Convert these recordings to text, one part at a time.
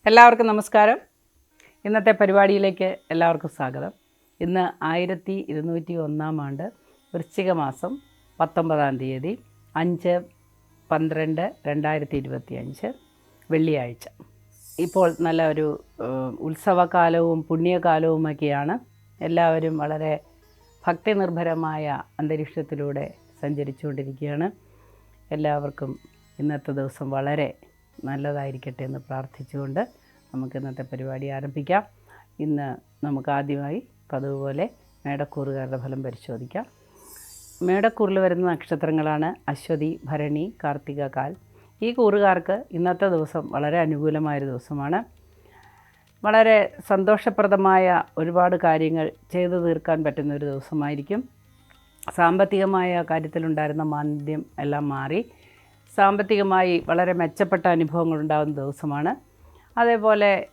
എല്ലാവർക്കും നമസ്കാരം. ഇന്നത്തെ പരിപാടിയിലേക്ക് എല്ലാവർക്കും സ്വാഗതം. ഇന്ന് 1201 ആണ്ട് വൃശ്ചിക മാസം 19 തീയതി 5/12/2025 വെള്ളിയാഴ്ച. ഇപ്പോൾ നല്ല ഒരു ഉത്സവകാലവും പുണ്യകാലവുമൊക്കെയാണ്. എല്ലാവരും വളരെ ഭക്തി നിർഭരമായ അന്തരീക്ഷത്തിലൂടെ സഞ്ചരിച്ചുകൊണ്ടിരിക്കുകയാണ്. എല്ലാവർക്കും ഇന്നത്തെ ദിവസം വളരെ നല്ലതായിരിക്കട്ടെ എന്ന് പ്രാർത്ഥിച്ചുകൊണ്ട് നമുക്ക് ഇന്നത്തെ പരിപാടി ആരംഭിക്കാം. ഇന്ന് നമുക്ക് ആദ്യമായി പതിവുപോലെ മേടക്കൂറുകാരുടെ ഫലം പരിശോധിക്കാം. മേടക്കൂറിൽ വരുന്ന നക്ഷത്രങ്ങളാണ് അശ്വതി, ഭരണി, കാർത്തിക, കാൽ. ഈ കൂറുകാർക്ക് ഇന്നത്തെ ദിവസം വളരെ അനുകൂലമായൊരു ദിവസമാണ്. വളരെ സന്തോഷപ്രദമായ ഒരുപാട് കാര്യങ്ങൾ ചെയ്തു തീർക്കാൻ പറ്റുന്നൊരു ദിവസമായിരിക്കും. സാമ്പത്തികമായ കാര്യത്തിലുണ്ടായിരുന്ന മാന്ദ്യം എല്ലാം മാറി സാമ്പത്തികമായി വളരെ മെച്ചപ്പെട്ട അനുഭവങ്ങൾ ഉണ്ടാകുന്ന ദിവസമാണ്. അതേപോലെ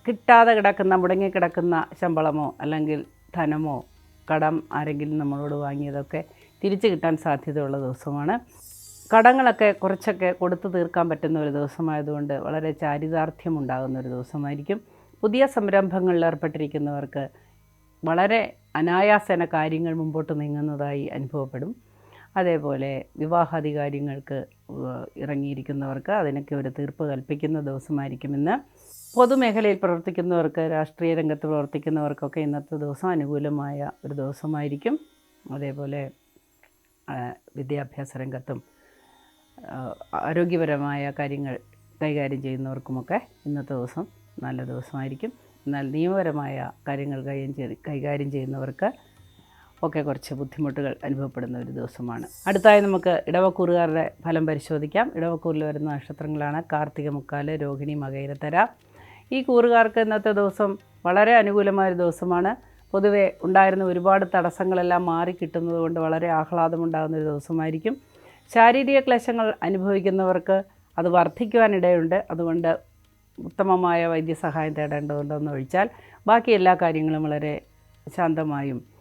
കിട്ടാതെ കിടക്കുന്ന മുടങ്ങിക്കിടക്കുന്ന ശമ്പളമോ അല്ലെങ്കിൽ ധനമോ കടം ആരെങ്കിലും നമ്മളോട് വാങ്ങിയതൊക്കെ തിരിച്ചു കിട്ടാൻ സാധ്യതയുള്ള ദിവസമാണ്. കടങ്ങളൊക്കെ കുറച്ചൊക്കെ കൊടുത്തു തീർക്കാൻ പറ്റുന്ന ഒരു ദിവസമായതുകൊണ്ട് വളരെ ചാരിതാർത്ഥ്യം ഉണ്ടാകുന്ന ഒരു ദിവസമായിരിക്കും. പുതിയ സംരംഭങ്ങളിൽ ഏർപ്പെട്ടിരിക്കുന്നവർക്ക് വളരെ അനായാസേന കാര്യങ്ങൾ മുമ്പോട്ട് നീങ്ങുന്നതായി അനുഭവപ്പെടും. അതേപോലെ വിവാഹാധികാരികൾക്ക് ഇറങ്ങിയിരിക്കുന്നവർക്ക് അതിനൊക്കെ ഒരു തീർപ്പ് കൽപ്പിക്കുന്ന ദിവസമായിരിക്കും ഇന്ന്. പൊതുമേഖലയിൽ പ്രവർത്തിക്കുന്നവർക്ക്, രാഷ്ട്രീയ രംഗത്ത് പ്രവർത്തിക്കുന്നവർക്കൊക്കെ ഇന്നത്തെ ദിവസം അനുകൂലമായ ഒരു ദിവസമായിരിക്കും. അതേപോലെ വിദ്യാഭ്യാസ രംഗത്തും ആരോഗ്യപരമായ കാര്യങ്ങൾ കൈകാര്യം ചെയ്യുന്നവർക്കുമൊക്കെ ഇന്നത്തെ ദിവസം നല്ല ദിവസമായിരിക്കും. എന്നാൽ നിയമപരമായ കാര്യങ്ങൾ കൈകാര്യം ചെയ്യുന്നവർക്ക് ഒക്കെ കുറച്ച് ബുദ്ധിമുട്ടുകൾ അനുഭവപ്പെടുന്ന ഒരു ദിവസമാണ്. അടുത്തായി നമുക്ക് ഇടവക്കൂറുകാരുടെ ഫലം പരിശോധിക്കാം. ഇടവക്കൂറിൽ വരുന്ന നക്ഷത്രങ്ങളാണ് കാർത്തിക, മുക്കാല്, രോഹിണി, മകയിരത്തര. ഈ കൂറുകാർക്ക് ഇന്നത്തെ ദിവസം വളരെ അനുകൂലമായൊരു ദിവസമാണ്. പൊതുവെ ഉണ്ടായിരുന്ന ഒരുപാട് തടസ്സങ്ങളെല്ലാം മാറിക്കിട്ടുന്നത് കൊണ്ട് വളരെ ആഹ്ലാദമുണ്ടാകുന്നൊരു ദിവസമായിരിക്കും. ശാരീരിക ക്ലേശങ്ങൾ അനുഭവിക്കുന്നവർക്ക് അത് വർദ്ധിക്കുവാനിടയുണ്ട്. അതുകൊണ്ട് ഉത്തമമായ വൈദ്യസഹായം തേടേണ്ടതുണ്ടെന്ന് ഒഴിച്ചാൽ ബാക്കി എല്ലാ കാര്യങ്ങളും വളരെ ശാന്തമായും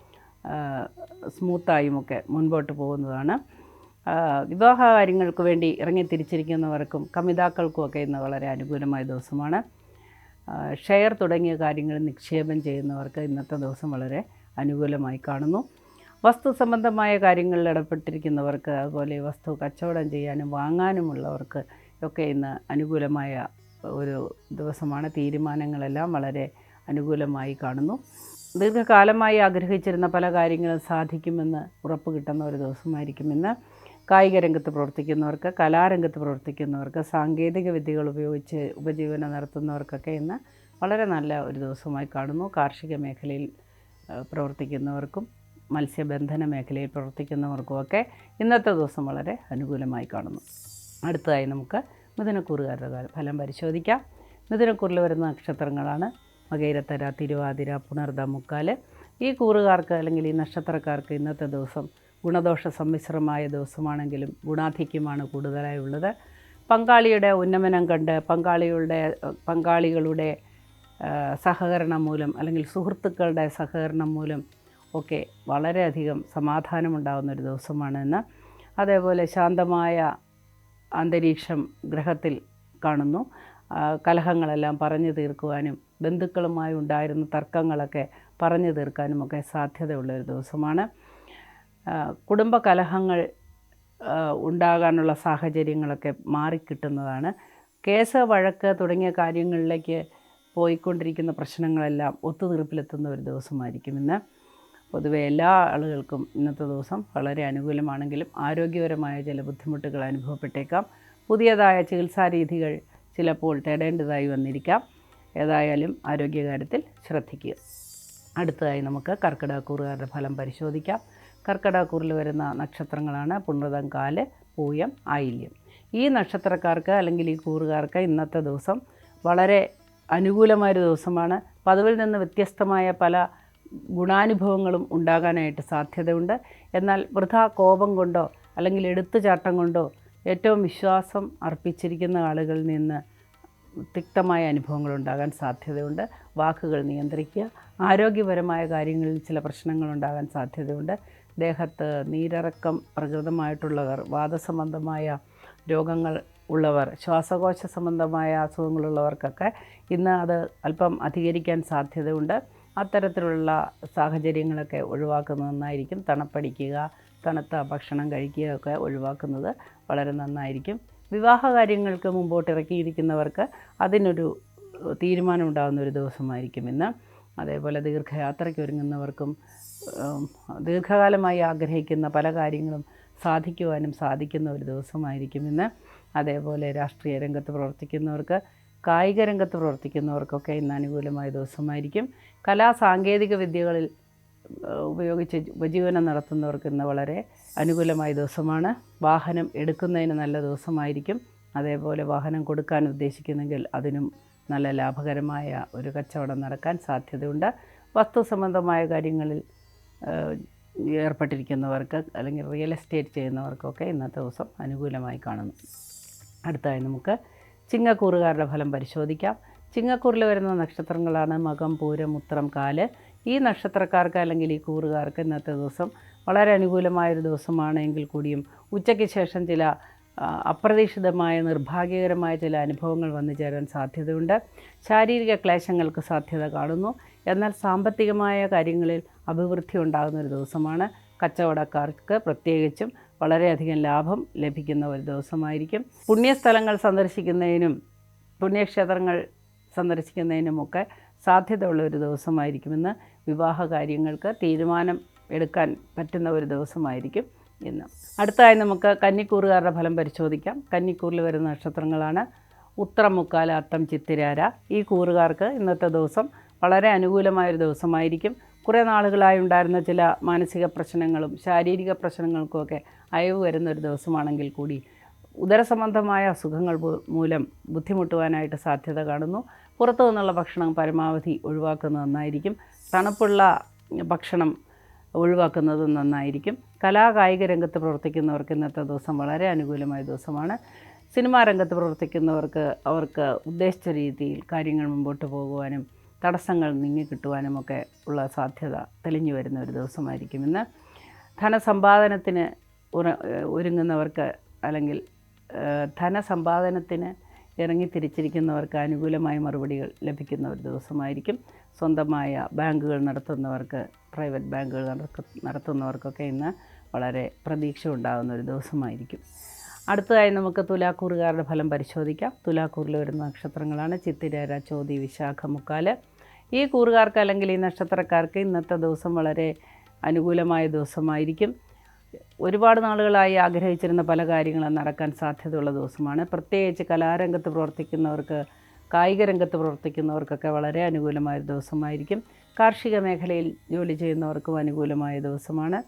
സ്മൂത്തായുമൊക്കെ മുൻപോട്ട് പോകുന്നതാണ്. വിവാഹ കാര്യങ്ങൾക്ക് വേണ്ടി ഇറങ്ങിത്തിരിച്ചിരിക്കുന്നവർക്കും കമിതാക്കൾക്കുമൊക്കെ ഇന്ന് വളരെ അനുകൂലമായ ദിവസമാണ്. ഷെയർ തുടങ്ങിയ കാര്യങ്ങൾ നിക്ഷേപം ചെയ്യുന്നവർക്ക് ഇന്നത്തെ ദിവസം വളരെ അനുകൂലമായി കാണുന്നു. വസ്തു സംബന്ധമായ കാര്യങ്ങളിൽ ഇടപെട്ടിരിക്കുന്നവർക്ക്, അതുപോലെ വസ്തു കച്ചവടം ചെയ്യാനും വാങ്ങാനുമുള്ളവർക്ക് ഒക്കെ ഇന്ന് അനുകൂലമായ ഒരു ദിവസമാണ്. തീരുമാനങ്ങളെല്ലാം വളരെ അനുകൂലമായി കാണുന്നു. ദീർഘകാലമായി ആഗ്രഹിച്ചിരുന്ന പല കാര്യങ്ങളും സാധിക്കുമെന്ന് ഉറപ്പ് കിട്ടുന്ന ഒരു ദിവസമായിരിക്കും ഇന്ന്. കായിക രംഗത്ത് പ്രവർത്തിക്കുന്നവർക്ക്, കലാരംഗത്ത് പ്രവർത്തിക്കുന്നവർക്ക്, സാങ്കേതിക വിദ്യകൾ ഉപയോഗിച്ച് ഉപജീവനം നടത്തുന്നവർക്കൊക്കെ ഇന്ന് വളരെ നല്ല ഒരു ദിവസമായി കാണുന്നു. കാർഷിക മേഖലയിൽ പ്രവർത്തിക്കുന്നവർക്കും മത്സ്യബന്ധന മേഖലയിൽ പ്രവർത്തിക്കുന്നവർക്കുമൊക്കെ ഇന്നത്തെ ദിവസം വളരെ അനുകൂലമായി കാണുന്നു. അടുത്തതായി നമുക്ക് മിഥുനക്കൂറുകാരുടെ ഫലം പരിശോധിക്കാം. മിഥുനക്കൂറിൽ വരുന്ന നക്ഷത്രങ്ങളാണ് മകയിരത്തര, തിരുവാതിര, പുണർദ, മുക്കാല്. ഈ കൂറുകാർക്ക് അല്ലെങ്കിൽ ഈ നക്ഷത്രക്കാർക്ക് ഇന്നത്തെ ദിവസം ഗുണദോഷ സമ്മിശ്രമായ ദിവസമാണെങ്കിലും ഗുണാധിക്യമാണ് കൂടുതലായി ഉള്ളത്. പങ്കാളിയുടെ ഉന്നമനം കണ്ട് പങ്കാളികളുടെ സഹകരണം മൂലം അല്ലെങ്കിൽ സുഹൃത്തുക്കളുടെ സഹകരണം മൂലം ഒക്കെ വളരെയധികം സമാധാനമുണ്ടാകുന്നൊരു ദിവസമാണ് ഇന്ന്. അതേപോലെ ശാന്തമായ അന്തരീക്ഷം ഗ്രഹത്തിൽ കാണുന്നു. കലഹങ്ങളെല്ലാം പറഞ്ഞു തീർക്കുവാനും ബന്ധുക്കളുമായി ഉണ്ടായിരുന്ന തർക്കങ്ങളൊക്കെ പറഞ്ഞു തീർക്കാനുമൊക്കെ സാധ്യതയുള്ളൊരു ദിവസമാണ്. കുടുംബ കലഹങ്ങൾ ഉണ്ടാകാനുള്ള സാഹചര്യങ്ങളൊക്കെ മാറിക്കിട്ടുന്നതാണ്. കേസ്, വഴക്ക് തുടങ്ങിയ കാര്യങ്ങളിലേക്ക് പോയിക്കൊണ്ടിരിക്കുന്ന പ്രശ്നങ്ങളെല്ലാം ഒത്തുതീർപ്പിലെത്തുന്ന ഒരു ദിവസമായിരിക്കും ഇന്ന്. പൊതുവെ എല്ലാ ആളുകൾക്കും ഇന്നത്തെ ദിവസം വളരെ അനുകൂലമാണെങ്കിലും ആരോഗ്യപരമായ ചില ബുദ്ധിമുട്ടുകൾ അനുഭവപ്പെട്ടേക്കാം. പുതിയതായ ചികിത്സാരീതികൾ ചിലപ്പോൾ തേടേണ്ടതായി വന്നിരിക്കാം. ഏതായാലും ആരോഗ്യകാര്യത്തിൽ ശ്രദ്ധിക്കുക. അടുത്തതായി നമുക്ക് കർക്കിടകക്കൂറുകാരുടെ ഫലം പരിശോധിക്കാം. കർക്കിടകക്കൂറിൽ വരുന്ന നക്ഷത്രങ്ങളാണ് പുണർദം, കാല്, പൂയം, ആയില്യം. ഈ നക്ഷത്രക്കാർക്ക് അല്ലെങ്കിൽ ഈ കൂറുകാർക്ക് ഇന്നത്തെ ദിവസം വളരെ അനുകൂലമായൊരു ദിവസമാണ്. പതിവിൽ നിന്ന് വ്യത്യസ്തമായ പല ഗുണാനുഭവങ്ങളും ഉണ്ടാകാനായിട്ട് സാധ്യതയുണ്ട്. എന്നാൽ വൃഥാ കോപം കൊണ്ടോ അല്ലെങ്കിൽ എടുത്തുചാട്ടം കൊണ്ടോ ഏറ്റവും വിശ്വാസം അർപ്പിച്ചിരിക്കുന്ന ആളുകളിൽ നിന്ന് തിക്തമായ അനുഭവങ്ങൾ ഉണ്ടാകാൻ സാധ്യതയുണ്ട്. വാക്കുകൾ നിയന്ത്രിക്കുക. ആരോഗ്യപരമായ കാര്യങ്ങളിൽ ചില പ്രശ്നങ്ങളുണ്ടാകാൻ സാധ്യതയുണ്ട്. ദേഹത്ത് നീരിറക്കം പ്രകൃതമായിട്ടുള്ളവർ, വാദസംബന്ധമായ രോഗങ്ങൾ ഉള്ളവർ, ശ്വാസകോശ സംബന്ധമായ അസുഖങ്ങളുള്ളവർക്കൊക്കെ ഇന്ന് അത് അല്പം അധികരിക്കാൻ സാധ്യതയുണ്ട്. അത്തരത്തിലുള്ള സാഹചര്യങ്ങളൊക്കെ ഒഴിവാക്കുന്നത് നന്നായിരിക്കും. തണുപ്പടിക്കുക, തണുത്ത ഭക്ഷണം കഴിക്കുകയൊക്കെ ഒഴിവാക്കുന്നത് വളരെ നന്നായിരിക്കും. വിവാഹ കാര്യങ്ങൾക്ക് മുമ്പോട്ട് ഇറക്കിയിരിക്കുന്നവർക്ക് അതിനൊരു തീരുമാനം ഉണ്ടാകുന്ന ഒരു ദിവസമായിരിക്കും ഇന്ന്. അതേപോലെ ദീർഘയാത്രയ്ക്ക് ഒരുങ്ങുന്നവർക്കും ദീർഘകാലമായി ആഗ്രഹിക്കുന്ന പല കാര്യങ്ങളും സാധിക്കുവാനും സാധിക്കുന്ന ഒരു ദിവസമായിരിക്കും ഇന്ന്. അതേപോലെ രാഷ്ട്രീയ രംഗത്ത് പ്രവർത്തിക്കുന്നവർക്ക്, കായിക രംഗത്ത് പ്രവർത്തിക്കുന്നവർക്കൊക്കെ ഇന്ന് അനുകൂലമായ ദിവസമായിരിക്കും. സാങ്കേതിക വിദ്യകളിൽ ഉപയോഗിച്ച് ഉപജീവനം നടത്തുന്നവർക്ക് ഇന്ന് വളരെ അനുകൂലമായ ദിവസമാണ്. വാഹനം എടുക്കുന്നതിന് നല്ല ദിവസമായിരിക്കും. അതേപോലെ വാഹനം കൊടുക്കാൻ ഉദ്ദേശിക്കുന്നെങ്കിൽ അതിനും നല്ല ലാഭകരമായ ഒരു കച്ചവടം നടക്കാൻ സാധ്യതയുണ്ട്. വസ്തു സംബന്ധമായ കാര്യങ്ങളിൽ ഏർപ്പെട്ടിരിക്കുന്നവർക്ക് അല്ലെങ്കിൽ റിയൽ എസ്റ്റേറ്റ് ചെയ്യുന്നവർക്കൊക്കെ ഇന്നത്തെ ദിവസം അനുകൂലമായി കാണുന്നു. അടുത്തായി നമുക്ക് ചിങ്ങക്കൂറുകാരുടെ ഫലം പരിശോധിക്കാം. ചിങ്ങക്കൂറിൽ വരുന്ന നക്ഷത്രങ്ങളാണ് മകം, പൂരം, ഉത്രം, കാല്. ഈ നക്ഷത്രക്കാർക്ക് അല്ലെങ്കിൽ ഈ കൂറുകാർക്ക് ഇന്നത്തെ ദിവസം വളരെ അനുകൂലമായൊരു ദിവസമാണ്. എങ്കിൽ കൂടിയും ഉച്ചയ്ക്ക് ശേഷം ചില അപ്രതീക്ഷിതമായ നിർഭാഗ്യകരമായ ചില അനുഭവങ്ങൾ വന്നു ചേരാൻ സാധ്യതയുണ്ട്. ശാരീരിക ക്ലേശങ്ങൾക്ക് സാധ്യത കാണുന്നു. എന്നാൽ സാമ്പത്തികമായ കാര്യങ്ങളിൽ അഭിവൃദ്ധി ഉണ്ടാകുന്ന ഒരു ദിവസമാണ്. കച്ചവടക്കാർക്ക് പ്രത്യേകിച്ചും വളരെയധികം ലാഭം ലഭിക്കുന്ന ഒരു ദിവസമായിരിക്കും. പുണ്യസ്ഥലങ്ങൾ സന്ദർശിക്കുന്നതിനും പുണ്യക്ഷേത്രങ്ങൾ സന്ദർശിക്കുന്നതിനുമൊക്കെ സാധ്യതയുള്ള ഒരു ദിവസമായിരിക്കുമെന്ന്. വിവാഹ കാര്യങ്ങൾക്ക് തീരുമാനം എടുക്കാൻ പറ്റുന്ന ഒരു ദിവസമായിരിക്കും ഇന്ന്. അടുത്തായി നമുക്ക് കന്നിക്കൂറുകാരുടെ ഫലം പരിശോധിക്കാം. കന്നിക്കൂറിൽ വരുന്ന നക്ഷത്രങ്ങളാണ് ഉത്രം, മുക്കാല, അത്തം, ചിത്തിരാര. ഈ കൂറുകാർക്ക് ഇന്നത്തെ ദിവസം വളരെ അനുകൂലമായൊരു ദിവസമായിരിക്കും. കുറേ നാളുകളായി ഉണ്ടായിരുന്ന ചില മാനസിക പ്രശ്നങ്ങളും ശാരീരിക പ്രശ്നങ്ങൾക്കുമൊക്കെ അയവ് വരുന്നൊരു ദിവസമാണെങ്കിൽ കൂടി ഉദരസംബന്ധമായ അസുഖങ്ങൾ മൂലം ബുദ്ധിമുട്ടുവാനായിട്ട് സാധ്യത കാണുന്നു. പുറത്തു നിന്നുള്ള ഭക്ഷണം പരമാവധി ഒഴിവാക്കുന്നത് നന്നായിരിക്കും. തണുപ്പുള്ള ഭക്ഷണം ഒഴിവാക്കുന്നത് നന്നായിരിക്കും. കായിക രംഗത്ത് പ്രവർത്തിക്കുന്നവർക്ക് ഇന്നത്തെ ദിവസം വളരെ അനുകൂലമായ ദിവസമാണ്. സിനിമാ രംഗത്ത് പ്രവർത്തിക്കുന്നവർക്ക് അവർക്ക് ഉദ്ദേശിച്ച രീതിയിൽ കാര്യങ്ങൾ മുമ്പോട്ട് പോകുവാനും തടസ്സങ്ങൾ നീങ്ങിക്കിട്ടുവാനുമൊക്കെ ഉള്ള സാധ്യത തെളിഞ്ഞു വരുന്ന ഒരു ദിവസമായിരിക്കും ഇന്ന്. ധനസമ്പാദനത്തിന് ഒരുങ്ങുന്നവർക്ക് അല്ലെങ്കിൽ ധനസമ്പാദനത്തിന് ഇറങ്ങിത്തിരിച്ചിരിക്കുന്നവർക്ക് അനുകൂലമായ മറുപടികൾ ലഭിക്കുന്ന ഒരു ദിവസമായിരിക്കും. സ്വന്തമായ ബാങ്കുകൾ നടത്തുന്നവർക്ക്, പ്രൈവറ്റ് ബാങ്കുകൾ നടത്തുന്നവർക്കൊക്കെ ഇന്ന് വളരെ പ്രതീക്ഷ ഉണ്ടാകുന്ന ഒരു ദിവസമായിരിക്കും. അടുത്തതായി നമുക്ക് തുലാക്കൂറുകാരുടെ ഫലം പരിശോധിക്കാം. തുലാക്കൂറിൽ വരുന്ന നക്ഷത്രങ്ങളാണ് ചിത്തിര, ചോതി, വിശാഖ, മുക്കാല്. ഈ കൂറുകാർക്ക് അല്ലെങ്കിൽ ഈ നക്ഷത്രക്കാർക്ക് ഇന്നത്തെ ദിവസം വളരെ അനുകൂലമായ ദിവസമായിരിക്കും. ഒരുപാട് നാളുകളായി ആഗ്രഹിച്ചിരുന്ന പല കാര്യങ്ങളും നടക്കാൻ സാധ്യതയുള്ള ദിവസമാണ്. പ്രത്യേകിച്ച് കലാരംഗത്ത് പ്രവർത്തിക്കുന്നവർക്ക്, കായിക രംഗത്ത് പ്രവർത്തിക്കുന്നവർക്കൊക്കെ വളരെ അനുകൂലമായ ദിവസമായിരിക്കും. കാർഷിക മേഖലയിൽ ജോലി ചെയ്യുന്നവർക്കും അനുകൂലമായ ദിവസമാണ്.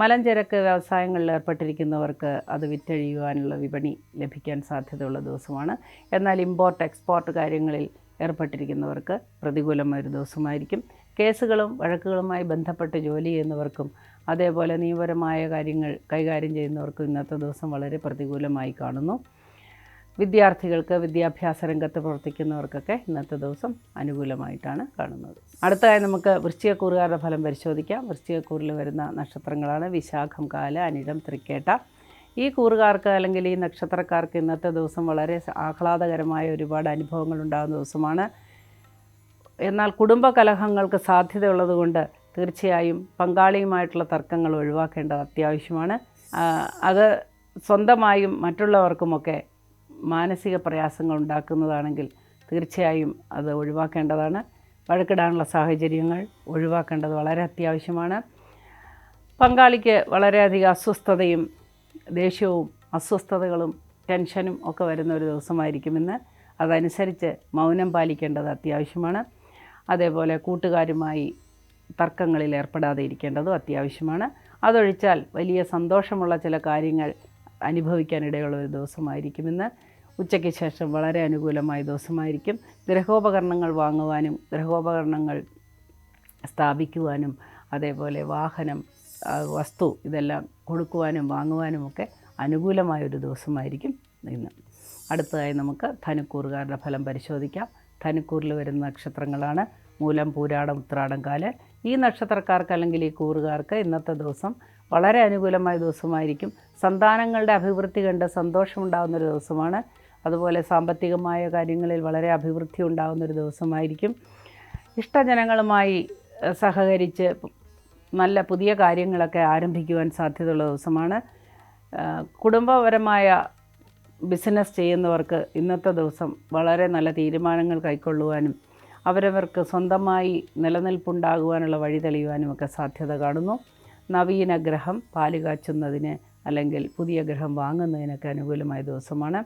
മലഞ്ചരക്ക് വ്യവസായങ്ങളിൽ ഏർപ്പെട്ടിരിക്കുന്നവർക്ക് അത് വിറ്റഴിയുവാനുള്ള വിപണി ലഭിക്കാൻ സാധ്യതയുള്ള ദിവസമാണ്. എന്നാൽ ഇമ്പോർട്ട് എക്സ്പോർട്ട് കാര്യങ്ങളിൽ ഏർപ്പെട്ടിരിക്കുന്നവർക്ക് പ്രതികൂലമായൊരു ദിവസമായിരിക്കും. കേസുകളും വഴക്കുകളുമായി ബന്ധപ്പെട്ട് ജോലി ചെയ്യുന്നവർക്കും അതേപോലെ നിയമപരമായ കാര്യങ്ങൾ കൈകാര്യം ചെയ്യുന്നവർക്കും ഇന്നത്തെ ദിവസം വളരെ പ്രതികൂലമായി കാണുന്നു. വിദ്യാർത്ഥികൾക്ക്, വിദ്യാഭ്യാസ രംഗത്ത് പ്രവർത്തിക്കുന്നവർക്കൊക്കെ ഇന്നത്തെ ദിവസം അനുകൂലമായിട്ടാണ് കാണുന്നത്. അടുത്തതായി നമുക്ക് വൃശ്ചികക്കൂറുകാരുടെ ഫലം പരിശോധിക്കാം. വൃശ്ചികക്കൂറിൽ വരുന്ന നക്ഷത്രങ്ങളാണ് വിശാഖം, കാല, അനിഴം, തൃക്കേട്ട. ഈ കൂറുകാർക്ക് അല്ലെങ്കിൽ ഈ നക്ഷത്രക്കാർക്ക് ഇന്നത്തെ ദിവസം വളരെ ആഹ്ലാദകരമായ ഒരുപാട് അനുഭവങ്ങൾ ഉണ്ടാകുന്ന ദിവസമാണ്. എന്നാൽ കുടുംബ കലഹങ്ങൾക്ക് സാധ്യതയുള്ളതുകൊണ്ട് തീർച്ചയായും പങ്കാളിയുമായിട്ടുള്ള തർക്കങ്ങൾ ഒഴിവാക്കേണ്ടത് അത്യാവശ്യമാണ്. അത് സ്വന്തമായും മറ്റുള്ളവർക്കുമൊക്കെ മാനസിക പ്രയാസങ്ങൾ ഉണ്ടാക്കുന്നതാണെങ്കിൽ തീർച്ചയായും അത് ഒഴിവാക്കേണ്ടതാണ്. വഴക്കിടാനുള്ള സാഹചര്യങ്ങൾ ഒഴിവാക്കേണ്ടത് വളരെ അത്യാവശ്യമാണ്. പങ്കാളിക്ക് വളരെയധികം അസ്വസ്ഥതയും ദേഷ്യവും അസ്വസ്ഥതകളും ടെൻഷനും ഒക്കെ വരുന്ന ഒരു ദിവസമായിരിക്കുമെന്ന്. അതനുസരിച്ച് മൗനം പാലിക്കേണ്ടത് അത്യാവശ്യമാണ്. അതേപോലെ കൂട്ടുകാരുമായി തർക്കങ്ങളിൽ ഏർപ്പെടാതെ ഇരിക്കേണ്ടതും അത്യാവശ്യമാണ്. അതൊഴിച്ചാൽ വലിയ സന്തോഷമുള്ള ചില കാര്യങ്ങൾ അനുഭവിക്കാനിടയുള്ള ഒരു ദിവസമായിരിക്കുമെന്ന്. ഉച്ചയ്ക്ക് ശേഷം വളരെ അനുകൂലമായ ദിവസമായിരിക്കും. ഗൃഹോപകരണങ്ങൾ വാങ്ങുവാനും ഗൃഹോപകരണങ്ങൾ സ്ഥാപിക്കുവാനും അതേപോലെ വാഹനം, വസ്തു ഇതെല്ലാം കൊടുക്കുവാനും വാങ്ങുവാനുമൊക്കെ അനുകൂലമായൊരു ദിവസമായിരിക്കും ഇന്ന്. അടുത്തതായി നമുക്ക് ധനുക്കൂറുകാരുടെ ഫലം പരിശോധിക്കാം. ധനുക്കൂറിൽ വരുന്ന നക്ഷത്രങ്ങളാണ് മൂലം, പൂരാടം, ഉത്രാടം, കാല്. ഈ നക്ഷത്രക്കാർക്ക് അല്ലെങ്കിൽ ഈ കൂറുകാർക്ക് ഇന്നത്തെ ദിവസം വളരെ അനുകൂലമായ ദിവസമായിരിക്കും. സന്താനങ്ങളുടെ അഭിവൃദ്ധി കണ്ട് സന്തോഷമുണ്ടാകുന്നൊരു ദിവസമാണ്. അതുപോലെ സാമ്പത്തികമായ കാര്യങ്ങളിൽ വളരെ അഭിവൃദ്ധി ഉണ്ടാകുന്നൊരു ദിവസമായിരിക്കും. ഇഷ്ടജനങ്ങളുമായി സഹകരിച്ച് നല്ല പുതിയ കാര്യങ്ങളൊക്കെ ആരംഭിക്കുവാൻ സാധ്യതയുള്ള ദിവസമാണ്. കുടുംബപരമായ ബിസിനസ് ചെയ്യുന്നവർക്ക് ഇന്നത്തെ ദിവസം വളരെ നല്ല തീരുമാനങ്ങൾ കൈക്കൊള്ളുവാനും അവരവർക്ക് സ്വന്തമായി നിലനിൽപ്പുണ്ടാകുവാനുള്ള വഴി തെളിയുവാനുമൊക്കെ സാധ്യത കാണുന്നു. നവീന ഗ്രഹം പാല് കാച്ചുന്നതിന് അല്ലെങ്കിൽ പുതിയ ഗ്രഹം വാങ്ങുന്നതിനൊക്കെ അനുകൂലമായ ദിവസമാണ്.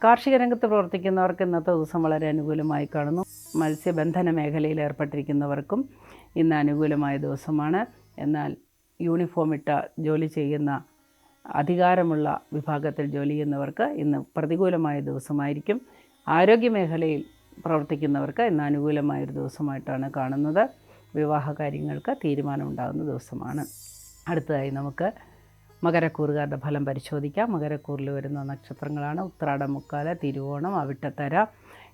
കാർഷിക രംഗത്ത് പ്രവർത്തിക്കുന്നവർക്ക് ഇന്നത്തെ ദിവസം വളരെ അനുകൂലമായി കാണുന്നു. മത്സ്യബന്ധന മേഖലയിൽ ഏർപ്പെട്ടിരിക്കുന്നവർക്കും ഇന്ന് അനുകൂലമായ ദിവസമാണ്. എന്നാൽ യൂണിഫോം ഇട്ട ജോലി ചെയ്യുന്ന അധികാരമുള്ള വിഭാഗത്തിൽ ജോലി ചെയ്യുന്നവർക്ക് ഇന്ന് പ്രതികൂലമായ ദിവസമായിരിക്കും. ആരോഗ്യമേഖലയിൽ പ്രവർത്തിക്കുന്നവർക്ക് ഇന്ന് അനുകൂലമായൊരു ദിവസമായിട്ടാണ് കാണുന്നത്. വിവാഹ കാര്യങ്ങൾക്ക് തീരുമാനമുണ്ടാകുന്ന ദിവസമാണ്. അടുത്തതായി നമുക്ക് മകരക്കൂറുകാരുടെ ഫലം പരിശോധിക്കാം. മകരക്കൂറിൽ വരുന്ന നക്ഷത്രങ്ങളാണ് ഉത്രാടം, മുക്കാല, തിരുവോണം, അവിട്ടത്തര.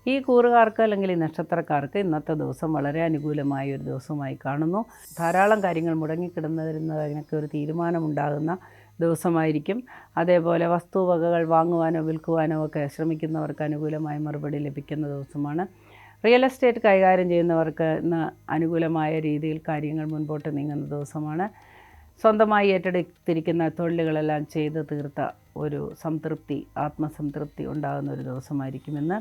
ഈ കൂറുകാർക്ക് അല്ലെങ്കിൽ ഈ നക്ഷത്രക്കാർക്ക് ഇന്നത്തെ ദിവസം വളരെ അനുകൂലമായ ഒരു ദിവസമായി കാണുന്നു. ധാരാളം കാര്യങ്ങൾ മുടങ്ങിക്കിടന്നതിനൊക്കെ ഒരു തീരുമാനമുണ്ടാകുന്ന ദിവസമായിരിക്കും. അതേപോലെ വസ്തുവകകൾ വാങ്ങുവാനോ വിൽക്കുവാനോ ഒക്കെ ശ്രമിക്കുന്നവർക്ക് അനുകൂലമായ മറുപടി ലഭിക്കുന്ന ദിവസമാണ്. റിയൽ എസ്റ്റേറ്റ് കൈകാര്യം ചെയ്യുന്നവർക്ക് ഇന്ന് അനുകൂലമായ രീതിയിൽ കാര്യങ്ങൾ മുൻപോട്ട് നീങ്ങുന്ന ദിവസമാണ്. സ്വന്തമായി ഏറ്റെടുത്തിരിക്കുന്ന തൊഴിലുകളെല്ലാം ചെയ്ത് തീർത്ത ഒരു സംതൃപ്തി, ആത്മസംതൃപ്തി ഉണ്ടാകുന്ന ഒരു ദിവസമായിരിക്കും ഇന്ന്.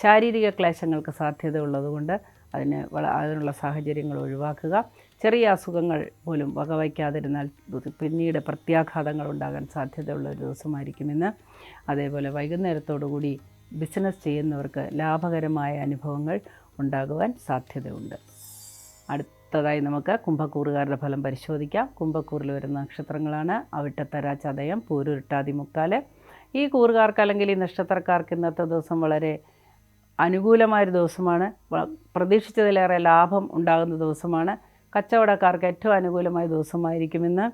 ശാരീരിക ക്ലേശങ്ങൾക്ക് സാധ്യത ഉള്ളതുകൊണ്ട് അതിനുള്ള സാഹചര്യങ്ങൾ ഒഴിവാക്കുക. ചെറിയ അസുഖങ്ങൾ പോലും വകവയ്ക്കാതിരുന്നാൽ പിന്നീട് പ്രത്യാഘാതങ്ങൾ ഉണ്ടാകാൻ സാധ്യതയുള്ള ഒരു ദിവസമായിരിക്കും ഇന്ന്. അതേപോലെ വൈകുന്നേരത്തോടുകൂടി ബിസിനസ് ചെയ്യുന്നവർക്ക് ലാഭകരമായ അനുഭവങ്ങൾ ഉണ്ടാകുവാൻ സാധ്യതയുണ്ട്. അടുത്തതായി നമുക്ക് കുംഭക്കൂറുകാരുടെ ഫലം പരിശോധിക്കാം. കുംഭക്കൂറിൽ വരുന്ന നക്ഷത്രങ്ങളാണ് അവിട്ടത്തര, ചതയം, പൂരുരുട്ടാതി, മുക്കാല്. ഈ കൂറുകാർക്ക് അല്ലെങ്കിൽ ഈ നക്ഷത്രക്കാർക്ക് ഇന്നത്തെ ദിവസം വളരെ അനുകൂലമായൊരു ദിവസമാണ്. പ്രതീക്ഷിച്ചതിലേറെ ലാഭം ഉണ്ടാകുന്ന ദിവസമാണ്. കച്ചവടക്കാർക്ക് ഏറ്റവും അനുകൂലമായ ദിവസമായിരിക്കും ഇന്ന്.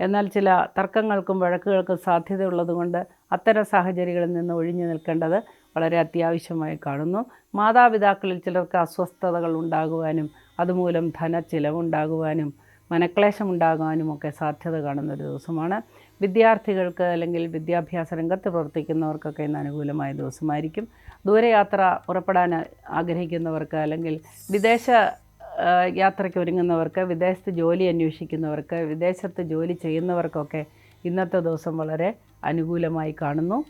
എന്നാൽ ചില തർക്കങ്ങൾക്കും വഴക്കുകൾക്കും സാധ്യതയുള്ളതുകൊണ്ട് അത്തരം സാഹചര്യങ്ങളിൽ നിന്ന് ഒഴിഞ്ഞു നിൽക്കേണ്ടത് വളരെ അത്യാവശ്യമായി കാണുന്നു. മാതാപിതാക്കളിൽ ചിലർക്ക് അസ്വസ്ഥതകൾ ഉണ്ടാകുവാനും അതുമൂലം ധനച്ചിലവുണ്ടാകുവാനും മനക്ലേശമുണ്ടാകാനും ഒക്കെ സാധ്യത കാണുന്നൊരു ദിവസമാണ്. വിദ്യാർത്ഥികൾക്ക് അല്ലെങ്കിൽ വിദ്യാഭ്യാസ രംഗത്ത് പ്രവർത്തിക്കുന്നവർക്കൊക്കെ ഇന്ന് അനുകൂലമായ ദിവസമായിരിക്കും. ദൂരയാത്ര പുറപ്പെടാൻ ആഗ്രഹിക്കുന്നവർക്ക് അല്ലെങ്കിൽ വിദേശ യാത്രയ്ക്ക് ഒരുങ്ങുന്നവർക്ക്, വിദേശത്ത് ജോലി അന്വേഷിക്കുന്നവർക്ക്, വിദേശത്ത് ജോലി ചെയ്യുന്നവർക്കൊക്കെ ഇന്നത്തെ ദിവസം വളരെ അനുകൂലമായി കാണുന്നു.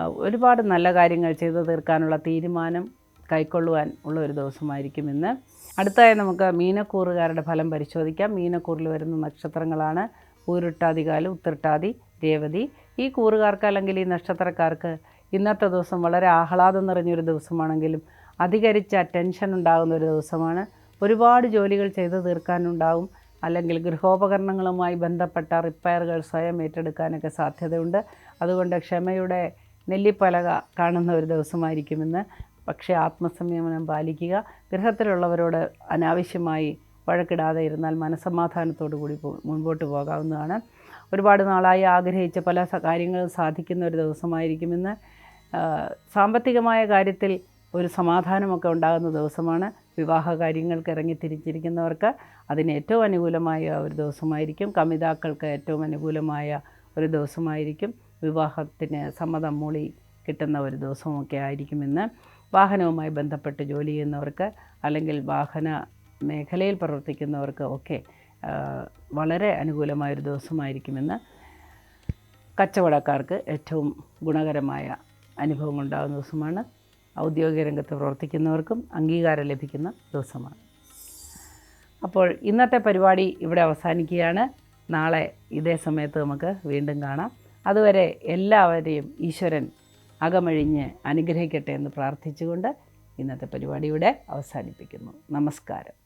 ഒരുപാട് നല്ല കാര്യങ്ങൾ ചെയ്തു തീർക്കാനുള്ള തീരുമാനം കൈക്കൊള്ളുവാൻ ഉള്ള ഒരു ദിവസമായിരിക്കും ഇന്ന്. അടുത്തതായി നമുക്ക് മീനക്കൂറുകാരുടെ ഫലം പരിശോധിക്കാം. മീനക്കൂറിൽ വരുന്ന നക്ഷത്രങ്ങളാണ് പൂരുട്ടാതികാല്, ഉത്രട്ടാതി, രേവതി. ഈ കൂറുകാർക്ക് അല്ലെങ്കിൽ ഈ നക്ഷത്രക്കാർക്ക് ഇന്നത്തെ ദിവസം വളരെ ആഹ്ലാദം നിറഞ്ഞൊരു ദിവസമാണെങ്കിലും അധികരിച്ച ടെൻഷൻ ഉണ്ടാകുന്ന ഒരു ദിവസമാണ്. ഒരുപാട് ജോലികൾ ചെയ്തു തീർക്കാനുണ്ടാകും. അല്ലെങ്കിൽ ഗൃഹോപകരണങ്ങളുമായി ബന്ധപ്പെട്ട റിപ്പയറുകൾ സ്വയം ഏറ്റെടുക്കാനൊക്കെ സാധ്യതയുണ്ട്. അതുകൊണ്ട് ക്ഷമയുടെ നെല്ലിപ്പലക കാണുന്ന ഒരു ദിവസമായിരിക്കുമെന്ന്. പക്ഷേ ആത്മസംയമനം പാലിക്കുക. ഗൃഹത്തിലുള്ളവരോട് അനാവശ്യമായി വഴക്കിടാതെ ഇരുന്നാൽ മനസ്സമാധാനത്തോടു കൂടി മുൻപോട്ട് പോകാവുന്നതാണ്. ഒരുപാട് നാളായി ആഗ്രഹിച്ച പല കാര്യങ്ങളും സാധിക്കുന്ന ഒരു ദിവസമായിരിക്കുമെന്ന്. സാമ്പത്തികമായ കാര്യത്തിൽ ഒരു സമാധാനമൊക്കെ ഉണ്ടാകുന്ന ദിവസമാണ്. വിവാഹ കാര്യങ്ങൾക്ക് ഇറങ്ങിത്തിരിച്ചിരിക്കുന്നവർക്ക് അതിന് ഏറ്റവും അനുകൂലമായ ഒരു ദിവസമായിരിക്കും. കമിതാക്കൾക്ക് ഏറ്റവും അനുകൂലമായ ഒരു ദിവസമായിരിക്കും. വിവാഹത്തിന് സമ്മതം മൂളി കിട്ടുന്ന ഒരു ദിവസമൊക്കെ ആയിരിക്കുമെന്ന്. വാഹനവുമായി ബന്ധപ്പെട്ട് ജോലി ചെയ്യുന്നവർക്ക് അല്ലെങ്കിൽ വാഹന മേഖലയിൽ പ്രവർത്തിക്കുന്നവർക്ക് ഒക്കെ വളരെ അനുകൂലമായൊരു ദിവസമായിരിക്കുമെന്ന്. കച്ചവടക്കാർക്ക് ഏറ്റവും ഗുണകരമായ അനുഭവങ്ങൾ ഉണ്ടാകുന്ന ദിവസമാണ്. ഔദ്യോഗിക രംഗത്ത് പ്രവർത്തിക്കുന്നവർക്കും അംഗീകാരം ലഭിക്കുന്ന ദിവസമാണ്. അപ്പോൾ ഇന്നത്തെ പരിപാടി ഇവിടെ അവസാനിക്കുകയാണ്. നാളെ ഇതേ സമയത്ത് നമുക്ക് വീണ്ടും കാണാം. അതുവരെ എല്ലാവരെയും ഈശ്വരൻ അകമഴിഞ്ഞ് അനുഗ്രഹിക്കട്ടെ എന്ന് പ്രാർത്ഥിച്ചുകൊണ്ട് ഇന്നത്തെ പരിപാടി ഇവിടെ അവസാനിപ്പിക്കുന്നു. നമസ്കാരം.